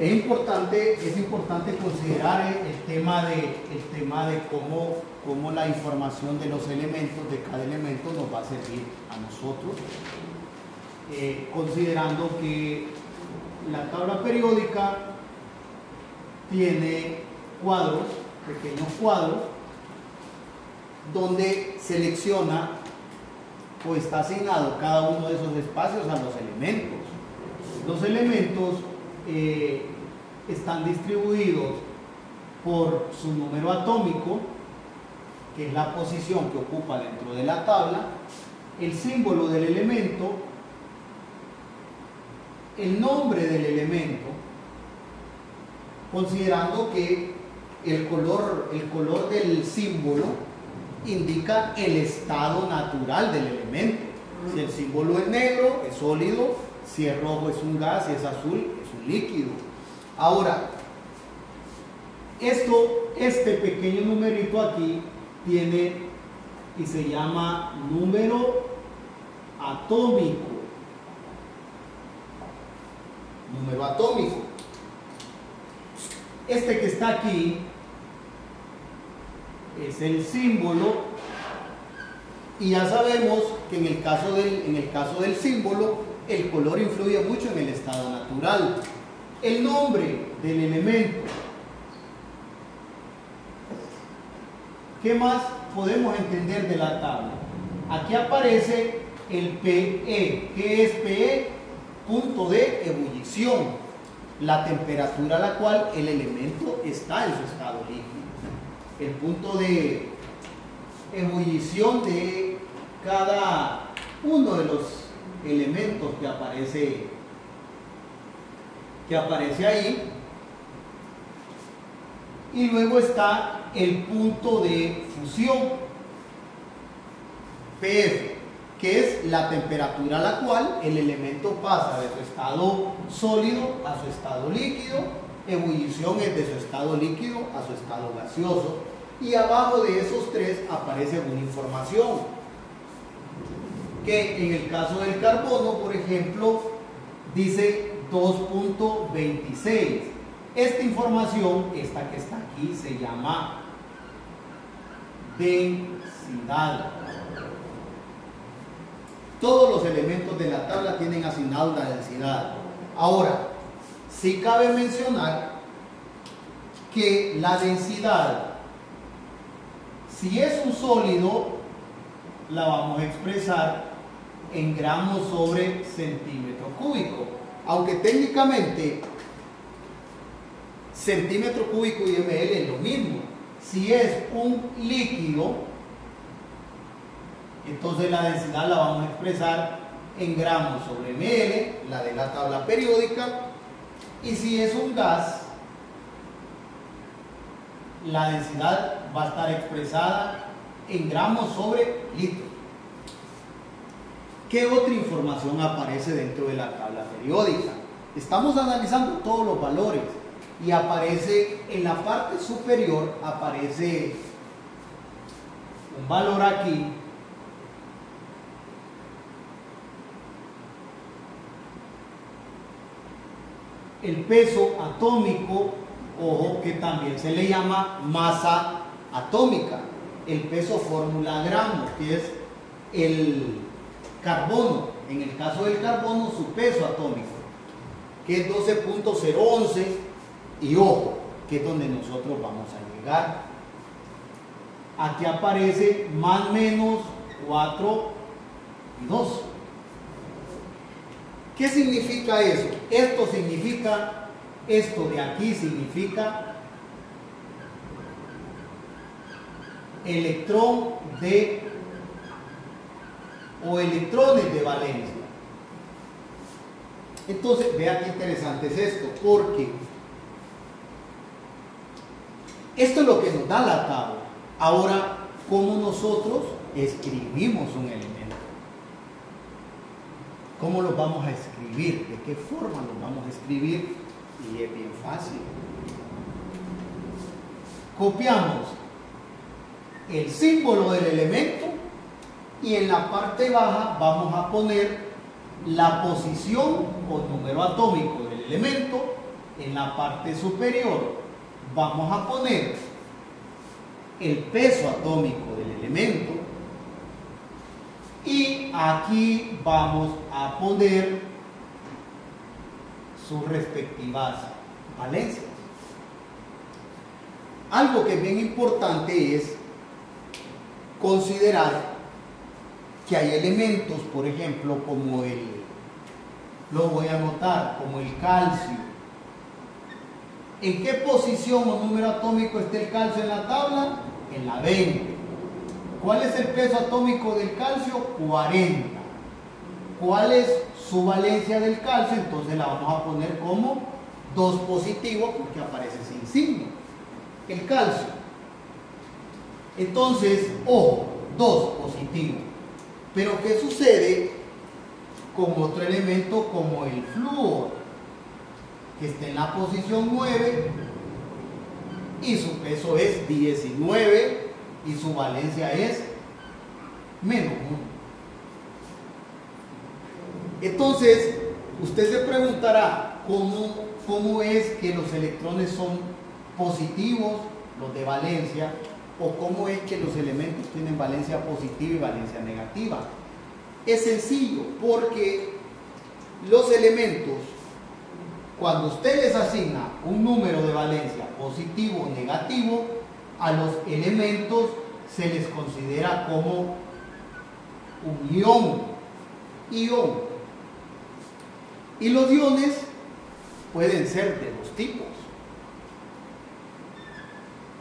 Es importante considerar el tema de cómo la información de los elementos, de cada elemento, nos va a servir a nosotros, considerando que la tabla periódica tiene cuadros, pequeños cuadros, donde selecciona o está asignado cada uno de esos espacios a los elementos. Los elementos están distribuidos por su número atómico, que es la posición que ocupa dentro de la tabla, el símbolo del elemento, el nombre del elemento, considerando que el color del símbolo indica el estado natural del elemento. Si el símbolo es negro, es sólido; si es rojo, es un gas; si es azul, es un líquido. Ahora, este pequeño numerito aquí tiene y se llama número atómico. Número atómico. Este que está aquí es el símbolo, y ya sabemos que en el caso del símbolo, el color influye mucho en el estado natural. El nombre del elemento. ¿Qué más podemos entender de la tabla? Aquí aparece el PE. ¿Qué es PE? Punto de ebullición, la temperatura a la cual el elemento está en su estado líquido. El punto de ebullición de cada uno de los elementos que aparece ahí. Y luego está el punto de fusión, PF, que es la temperatura a la cual el elemento pasa de su estado sólido a su estado líquido. Ebullición es de su estado líquido a su estado gaseoso. Y abajo de esos tres aparece una información, que en el caso del carbono, por ejemplo, dice 2.26. Esta información, esta que está aquí, se llama densidad. Todos los elementos de la tabla tienen asignado la densidad. Ahora, sí cabe mencionar que la densidad, si es un sólido, la vamos a expresar en gramos sobre centímetro cúbico. Aunque técnicamente centímetro cúbico y ml es lo mismo. Si es un líquido, entonces la densidad la vamos a expresar en gramos sobre ml, la de la tabla periódica. Y si es un gas, la densidad va a estar expresada en gramos sobre litro. ¿Qué otra información aparece dentro de la tabla periódica? Estamos analizando todos los valores y aparece en la parte superior, aparece un valor aquí el peso atómico. Ojo, que también se le llama masa atómica. El peso fórmula gramos, que es el carbono. En el caso del carbono, su peso atómico, que es 12.011. Y ojo, que es donde nosotros vamos a llegar. Aquí aparece más menos 4 y 2. ¿Qué significa eso? Esto de aquí significa electrón o electrones de valencia. Entonces, vea qué interesante es esto, porque esto es lo que nos da la tabla. Ahora, ¿cómo nosotros escribimos un elemento? ¿Cómo lo vamos a escribir? ¿De qué forma lo vamos a escribir? Y es bien fácil. Copiamos el símbolo del elemento y en la parte baja vamos a poner la posición o número atómico del elemento, en la parte superior vamos a poner el peso atómico del elemento y aquí vamos a poner sus respectivas valencias. Algo que es bien importante es considerar que hay elementos, por ejemplo, como lo voy a anotar, como el calcio. ¿En qué posición o número atómico está el calcio en la tabla? En la 20. ¿Cuál es el peso atómico del calcio? 40. ¿Cuál es su valencia del calcio? Entonces la vamos a poner como 2 positivo porque aparece sin signo. El calcio. Entonces, ojo, 2 positivo. Pero ¿qué sucede con otro elemento como el flúor, que está en la posición 9 y su peso es 19 y su valencia es -1? Entonces, usted se preguntará cómo es que los electrones son positivos, los de valencia, o cómo es que los elementos tienen valencia positiva y valencia negativa. Es sencillo, porque los elementos, cuando usted les asigna un número de valencia positivo o negativo, a los elementos se les considera como un ion. Y los iones pueden ser de 2 tipos.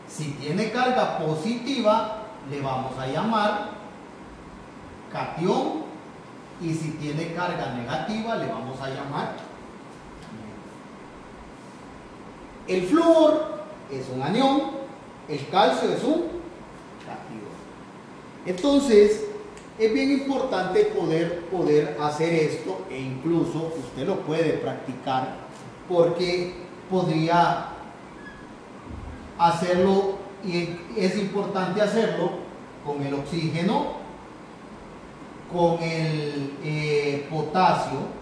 Si tiene carga positiva, le vamos a llamar catión, y si tiene carga negativa, le vamos a llamar. El flúor es un anión, el calcio es un catión. Entonces, es bien importante poder hacer esto, e incluso usted lo puede practicar, porque podría hacerlo, y es importante hacerlo con el oxígeno, con el potasio,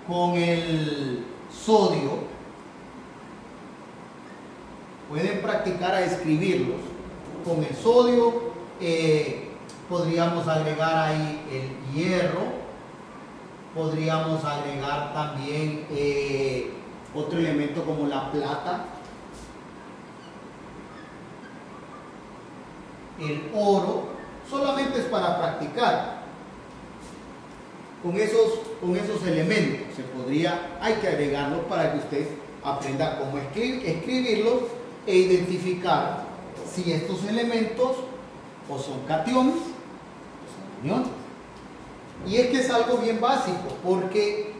con el sodio. Pueden practicar a escribirlos. Con el sodio podríamos agregar ahí el hierro, podríamos agregar también otro elemento como la plata, el oro. Solamente es para practicar. Con esos elementos hay que agregarlos para que usted aprenda cómo escribirlos e identificar si estos elementos o son cationes o son aniones. Y es que es algo bien básico, porque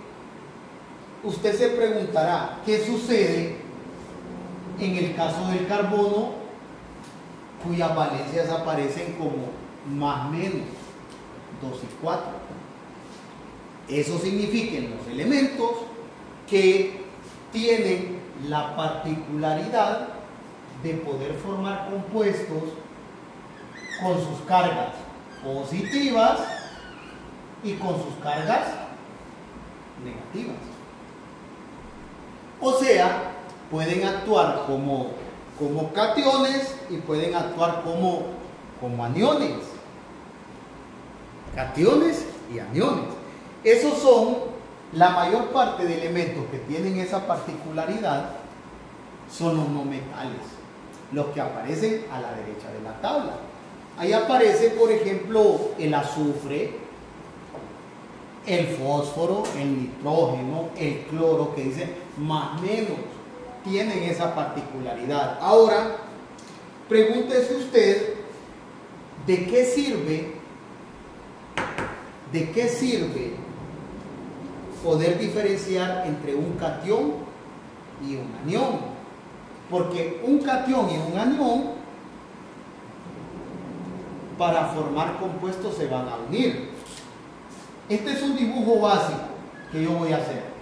usted se preguntará qué sucede en el caso del carbono, cuyas valencias aparecen como más menos 2 y 4. Eso significa en los elementos que tienen la particularidad de poder formar compuestos con sus cargas positivas y con sus cargas negativas. O sea, pueden actuar como cationes y pueden actuar como aniones. Cationes y aniones. Esos son la mayor parte de elementos que tienen esa particularidad, son los no metales, los que aparecen a la derecha de la tabla. Ahí aparece, por ejemplo, el azufre, el fósforo, el nitrógeno, el cloro, que dicen más menos, tienen esa particularidad. Ahora, pregúntese usted, ¿de qué sirve poder diferenciar entre un catión y un anión? Porque un catión y un anión, para formar compuestos, se van a unir. Este es un dibujo básico que yo voy a hacer.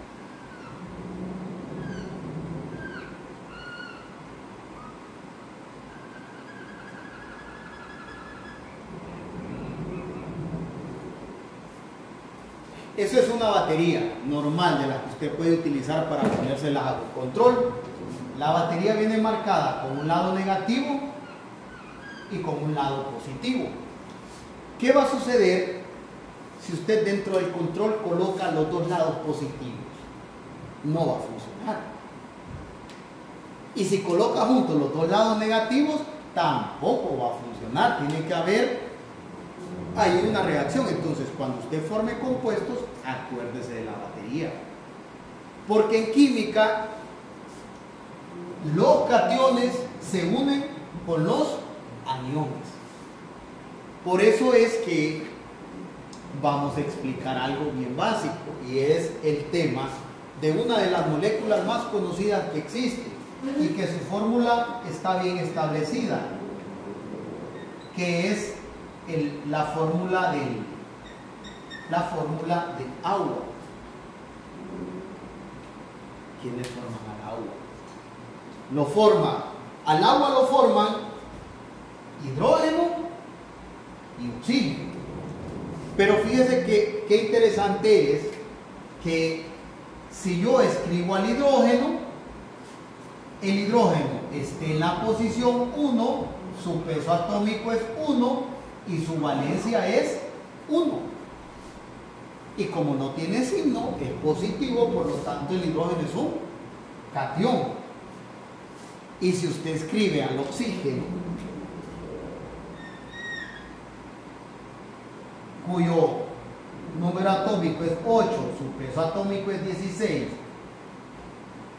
Eso es una batería normal de la que usted puede utilizar para ponérselas a control. La batería viene marcada con un lado negativo y con un lado positivo. ¿Qué va a suceder si usted dentro del control coloca los dos lados positivos? No va a funcionar. Y si coloca juntos los dos lados negativos, tampoco va a funcionar. Tiene que haber ahí una reacción. Entonces, cuando usted forme compuestos, acuérdese de la batería. Porque en química, los cationes se unen con los aniones. Por eso es que vamos a explicar algo bien básico, y es el tema de una de las moléculas más conocidas que existe y que su fórmula está bien establecida, que es la fórmula del agua. ¿Quiénes forman al agua? Al agua lo forman hidrógeno y oxígeno. Pero fíjese que qué interesante es que si yo escribo al hidrógeno, el hidrógeno esté en la posición 1, su peso atómico es 1 y su valencia es 1. Y como no tiene signo, es positivo, por lo tanto el hidrógeno es un catión. Y si usted escribe al oxígeno, cuyo número atómico es 8, su peso atómico es 16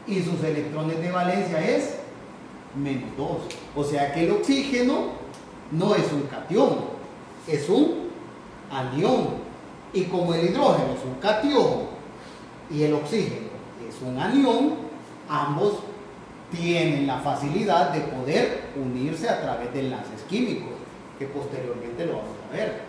y sus electrones de valencia es -2. O sea que el oxígeno no es un catión, es un anión. Y como el hidrógeno es un catión y el oxígeno es un anión, ambos tienen la facilidad de poder unirse a través de enlaces químicos, que posteriormente lo vamos a ver.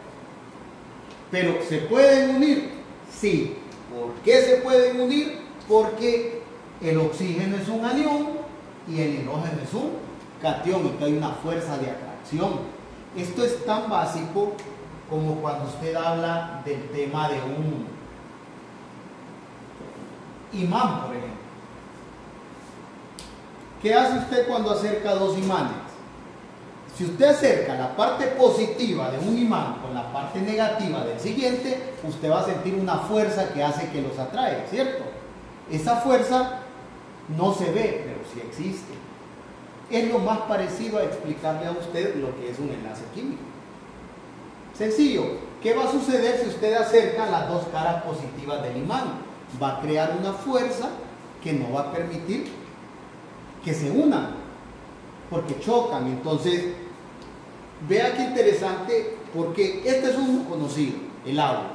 Pero ¿se pueden unir? Sí. ¿Por qué se pueden unir? Porque el oxígeno es un anión y el hidrógeno es un catión, y que hay una fuerza de atracción. Esto es tan básico como cuando usted habla del tema de un imán, por ejemplo. ¿Qué hace usted cuando acerca dos imanes? Si usted acerca la parte positiva de un imán con la parte negativa del siguiente, usted va a sentir una fuerza que hace que los atrae, ¿cierto? Esa fuerza no se ve, pero sí existe. Es lo más parecido a explicarle a usted lo que es un enlace químico. Sencillo. ¿Qué va a suceder si usted acerca las dos caras positivas del imán? Va a crear una fuerza que no va a permitir que se unan, porque chocan. Entonces, vea qué interesante, porque este es un conocido, el agua.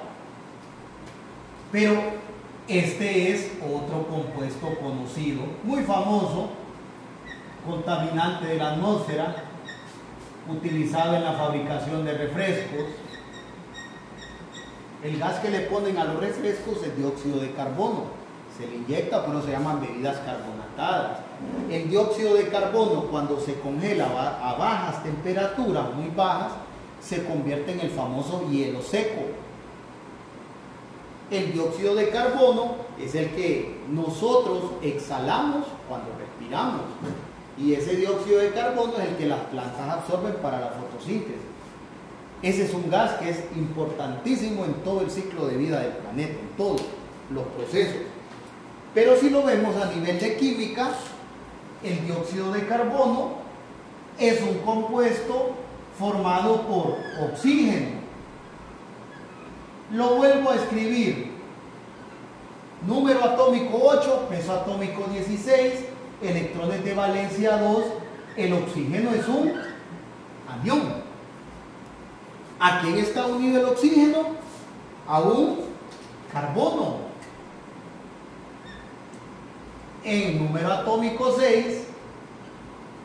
Pero este es otro compuesto conocido, muy famoso, contaminante de la atmósfera, utilizado en la fabricación de refrescos. El gas que le ponen a los refrescos es dióxido de carbono. Se le inyecta, pero se llaman bebidas carbonatadas. El dióxido de carbono, cuando se congela a bajas temperaturas, muy bajas, se convierte en el famoso hielo seco. El dióxido de carbono es el que nosotros exhalamos cuando respiramos. Y ese dióxido de carbono es el que las plantas absorben para la fotosíntesis. Ese es un gas que es importantísimo en todo el ciclo de vida del planeta, en todos los procesos. Pero si lo vemos a nivel de química, el dióxido de carbono es un compuesto formado por oxígeno. Lo vuelvo a escribir. Número atómico 8, peso atómico 16, electrones de valencia 2, el oxígeno es un anión. ¿A quién está unido el oxígeno? A un carbono. En número atómico 6,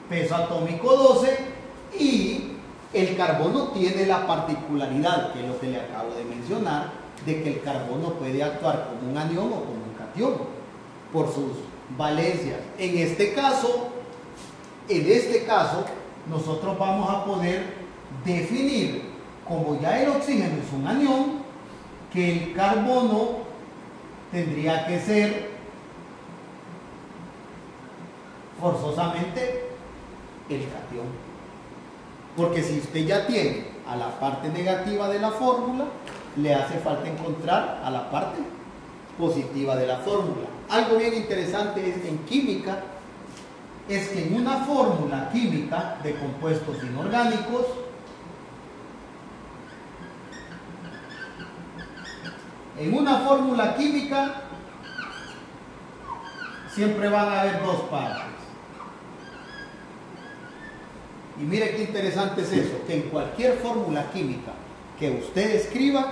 peso atómico 12, y el carbono tiene la particularidad, que es lo que le acabo de mencionar, de que el carbono puede actuar como un anión o como un catión por sus valencias. En este caso, nosotros vamos a poder definir, como ya el oxígeno es un anión, que el carbono tendría que ser forzosamente el catión. Porque si usted ya tiene a la parte negativa de la fórmula, le hace falta encontrar a la parte positiva de la fórmula. Algo bien interesante es en química, es que en una fórmula química de compuestos inorgánicos, siempre van a haber dos partes. Y mire qué interesante es eso, que en cualquier fórmula química que usted escriba,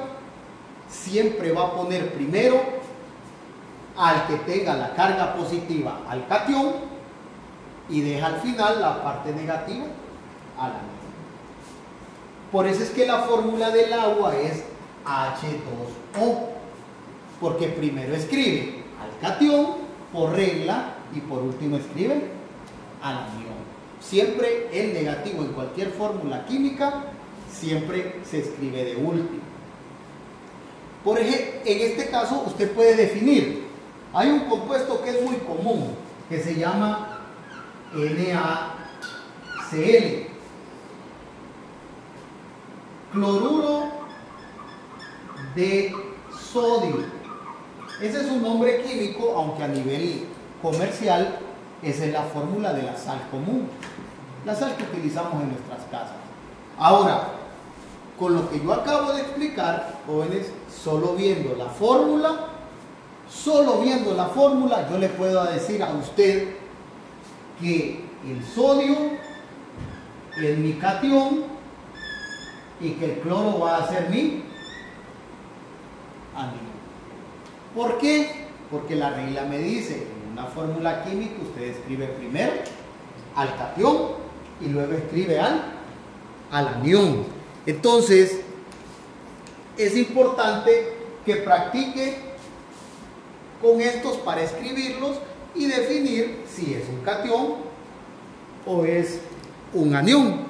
siempre va a poner primero al que tenga la carga positiva al catión y deja al final la parte negativa al anión. Por eso es que la fórmula del agua es H2O, porque primero escribe al catión por regla y por último escribe al anión. Siempre el negativo en cualquier fórmula química siempre se escribe de último. Por ejemplo, en este caso usted puede definir, hay un compuesto que es muy común que se llama NaCl, cloruro de sodio. Ese es un nombre químico, aunque a nivel comercial esa es la fórmula de la sal común, la sal que utilizamos en nuestras casas. Ahora, con lo que yo acabo de explicar, jóvenes, solo viendo la fórmula, yo le puedo decir a usted que el sodio es mi catión y que el cloro va a ser mi anión. ¿Por qué? Porque la regla me dice, en una fórmula química usted escribe primero al catión y luego escribe al anión. Entonces, es importante que practique con estos para escribirlos y definir si es un catión o es un anión.